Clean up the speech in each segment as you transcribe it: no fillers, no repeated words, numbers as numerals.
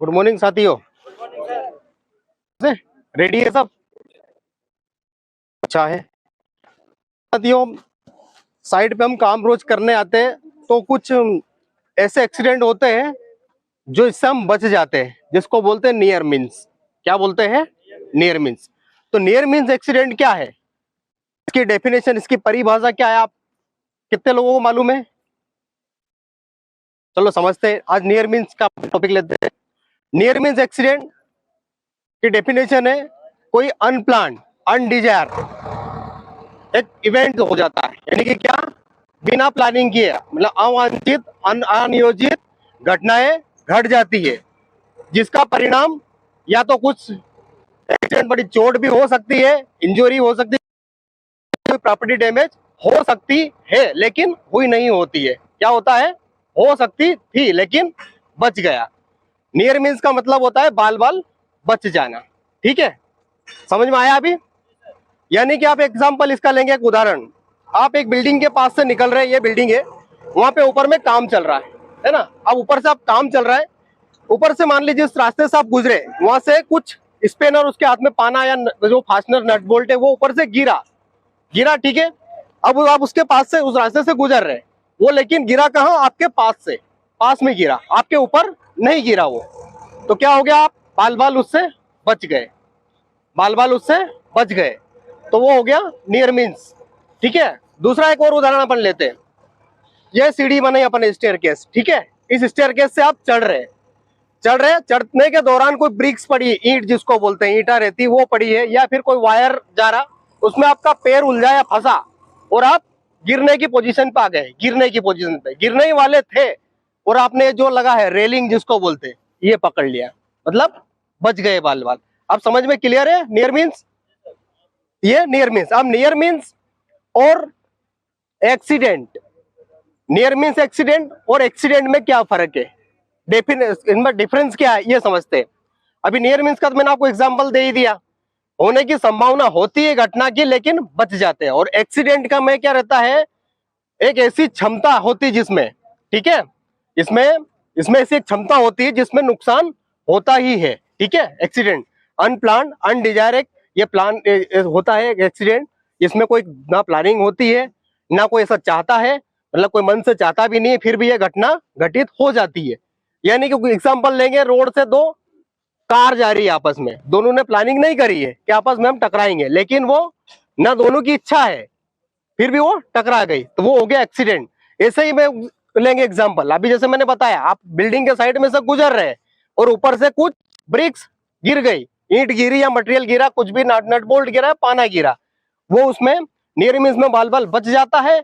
Good morning साथियों। Ready है सब? अच्छा है साथियों। साइड पे हम काम रोज करने आते हैं तो कुछ ऐसे एक्सीडेंट होते हैं जो इससे हम बच जाते हैं, जिसको बोलते हैं नियर मीन्स। क्या बोलते हैं? Near means. तो नियर मीन्स एक्सीडेंट क्या है, इसकी डेफिनेशन, इसकी परिभाषा क्या है, आप कितने लोगों को मालूम है? चलो समझते हैं। आज नियर मीन्स का टॉपिक लेते हैं। नियर मीन्स एक्सीडेंट की डेफिनेशन है कोई अनप्लान्ड, अनडिजायर एक इवेंट हो जाता है, यानी कि क्या, बिना प्लानिंग किए, मतलब अवांछित अनियोजित घटनाएं घट जाती है, जिसका परिणाम या तो कुछ एक्सीडेंट, बड़ी चोट भी हो सकती है, इंजरी हो सकती है, प्रॉपर्टी डैमेज हो सकती है लेकिन हुई नहीं होती है। क्या होता है? हो सकती थी लेकिन बच गया। नियर मीन्स का मतलब होता है बाल बाल बच जाना। ठीक है, समझ में आया अभी? यानी कि आप एग्जांपल इसका लेंगे, एक उदाहरण। आप एक बिल्डिंग के पास से निकल रहे हैं, ये बिल्डिंग है, वहां पे ऊपर में काम चल रहा है ना। अब ऊपर से आप काम चल रहा है, ऊपर से मान लीजिए जिस रास्ते से आप गुजरे वहां से कुछ स्पेनर, उसके हाथ में पाना या जो फास्टनर नट बोल्ट है वो ऊपर से गिरा गिरा ठीक है। अब आप उसके पास से, उस रास्ते से गुजर रहे, वो लेकिन गिरा कहाँ? आपके पास से, पास में गिरा, आपके ऊपर नहीं गिरा वो। तो क्या हो गया? आप बाल बाल उससे बच गए, बाल बाल उससे बच गए। तो वो हो गया नियर मीन्स। ठीक है, दूसरा एक और उदाहरण अपन लेते हैं। यह सीढ़ी बनी अपन स्टेयरकेस, ठीक है। इस स्टेयरकेस से आप चढ़ने के दौरान कोई ब्रिक्स पड़ी है, ईंट जिसको बोलते हैं, ईंटा रहती है वो पड़ी है, या फिर कोई वायर जा रहा, उसमें आपका पैर उलझा या फंसा और आप गिरने की पोजीशन पे आ गए, गिरने की पोजीशन पे गिरने ही वाले थे, और आपने जो लगा है रेलिंग जिसको बोलते हैं, ये पकड़ लिया, मतलब बच गए बाल बाल। अब समझ में क्लियर है नियर मीन्स? ये नियर मीन्स। अब नियर मीन्स और एक्सीडेंट, नियर मीन्स एक्सीडेंट और एक्सीडेंट में क्या फर्क है, इनमें डिफरेंस क्या है, ये समझते हैं। अभी नियर मीन्स का तो मैंने आपको एग्जांपल दे ही दिया, होने की संभावना होती है घटना की लेकिन बच जाते हैं। और एक्सीडेंट का में क्या रहता है, एक ऐसी क्षमता होती है जिसमें, ठीक है, इसमें इसमें ऐसी एक क्षमता होती है जिसमें नुकसान होता ही है। ठीक है, एक्सीडेंट अनप्लान अनडिजायर, एक ये प्लान होता है एक एक्सीडेंट, इसमें कोई ना प्लानिंग होती है, ना कोई ऐसा चाहता है, मतलब कोई मन से चाहता भी नहीं है, फिर भी ये घटना घटित हो जाती है। यानी कि एग्जांपल लेंगे, रोड से दो कार जा रही है आपस में, दोनों ने प्लानिंग नहीं करी है कि आपस में हम टकराएंगे, लेकिन वो ना दोनों की इच्छा है, फिर भी वो टकरा गई, तो वो हो गया एक्सीडेंट। ऐसे ही मैं लेंगे एग्जांपल, अभी जैसे मैंने बताया, आप बिल्डिंग के साइड में से गुजर रहे और ऊपर से कुछ ब्रिक्स गिर गई, ईंट गिरी या मटेरियल गिरा, कुछ भी नट बोल्ट गिरा, पाना गिरा, वो उसमें नियर मिस में बाल बाल बच जाता है।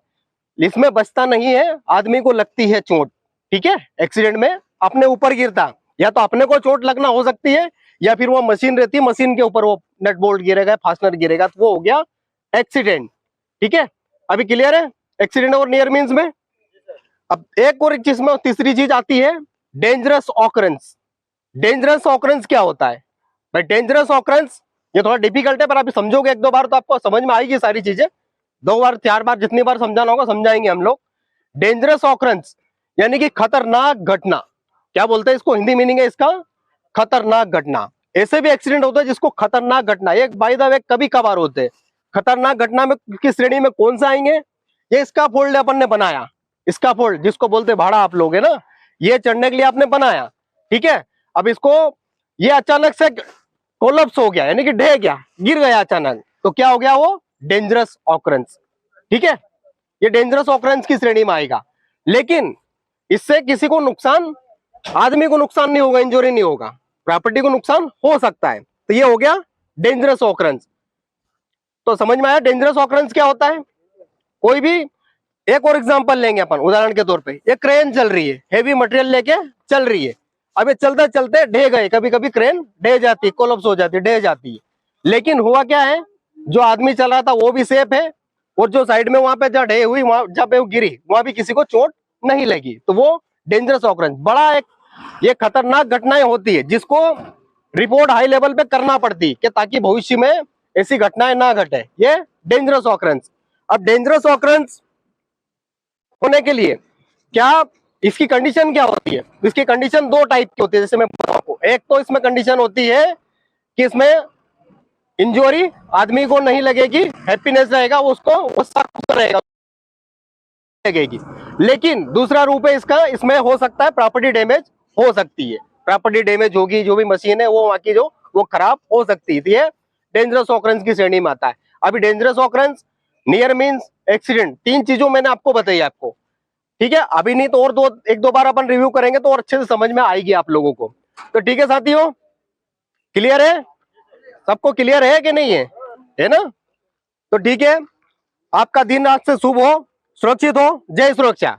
इसमें बचता नहीं है, आदमी को लगती है चोट। ठीक है, एक्सीडेंट में अपने ऊपर गिरता, या तो अपने को चोट लगना हो सकती है, या फिर वो मशीन रहती है, मशीन के ऊपर वो नट बोल्ट गिरेगा, फास्टनर गिरेगा, तो वो हो गया एक्सीडेंट। ठीक है, अभी क्लियर है एक्सीडेंट और नियर मीन्स में? अब एक और एक चीज में तीसरी चीज आती है, डेंजरस ऑकरेंस। डेंजरस ऑकरेंस क्या होता है भाई? डेंजरस ऑकरेंस ये थोड़ा डिफिकल्ट है, पर आप समझोगे एक दो बार तो आपको समझ में आएगी सारी चीजें। दो बार चार बार जितनी बार समझाना होगा समझाएंगे हम लोग। डेंजरस ऑकरेंस यानी कि खतरनाक घटना। क्या बोलते हैं इसको? हिंदी मीनिंग है इसका खतरनाक घटना। ऐसे भी एक्सीडेंट होता है जिसको खतरनाक घटना, एक बाय द वे कभी कभार होते हैं। खतरनाक घटना में किस श्रेणी में कौन सा आएंगे? ये इसका फोल्ड अपन ने बनाया, इसका फोल्ड जिसको बोलते भाड़ा आप लोग है ना, ये चढ़ने के लिए आपने बनाया। ठीक है, अब इसको, ये अचानक से कोलप्स हो गया, यानी कि ढह गया, गिर गया अचानक, तो क्या हो गया? वो डेंजरस ऑकरेंस। ठीक है, ये डेंजरस ऑकरेंस की श्रेणी में आएगा, लेकिन इससे किसी को नुकसान, आदमी को नुकसान नहीं होगा, इंजरी नहीं होगा, प्रॉपर्टी को नुकसान हो सकता है, तो ये हो गया डेंजरस ऑकरेंस। तो समझ में आया डेंजरस ऑकरेंस क्या होता है? कोई भी एक और एग्जांपल लेंगे अपन उदाहरण के तौर पे, एक क्रेन चल रही है, हेवी मटेरियल लेके चल रही है, अब ये चलते चलते ढह गए, कभी कभी क्रेन ढह जाती है, कोलप्स हो जाती है, ढह जाती है, लेकिन हुआ क्या है, जो आदमी चल रहा था वो भी सेफ है, और जो साइड में वहां पे जब ढह हुई, वहां जब वो गिरी वहां भी किसी को चोट नहीं लगी, तो वो डेंजरस ऑकरेंस। बड़ा एक ये खतरनाक घटनाएं होती है जिसको रिपोर्ट हाई लेवल पे करना पड़ती है कि ताकि भविष्य में ऐसी घटनाएं ना घटे, ये डेंजरस ऑकरेंस। अब डेंजरस ऑकरेंस होने के लिए क्या इसकी कंडीशन क्या होती है? इसकी कंडीशन दो टाइप की होती है, जैसे मैं बताऊं आपको। एक तो इसमें कंडीशन होती है कि इसमें इंजरी आदमी को नहीं लगेगी, हैप्पीनेस रहेगा उसको, वो सब रहेगा लगेगी। लेकिन दूसरा रूप है इसका, इसमें हो सकता है प्रॉपर्टी डैमेज हो सकती है, प्रॉपर्टी डैमेज होगी, जो भी मशीन है वो वहां की जो वो खराब हो सकती है। ये डेंजरस ऑकरेंस की श्रेणी में आता है। अभी dangerous occurrence, near means accident, तीन चीजों मैंने आपको बताई आपको, ठीक है। अभी नहीं तो और एक दो बार अपन रिव्यू करेंगे तो और अच्छे से समझ में आएगी आप लोगों को। तो ठीक है साथियों, क्लियर है? सबको क्लियर है कि नहीं है ना? तो ठीक है, आपका दिन आज से शुभ हो, सुरक्षित हो। जय सुरक्षा।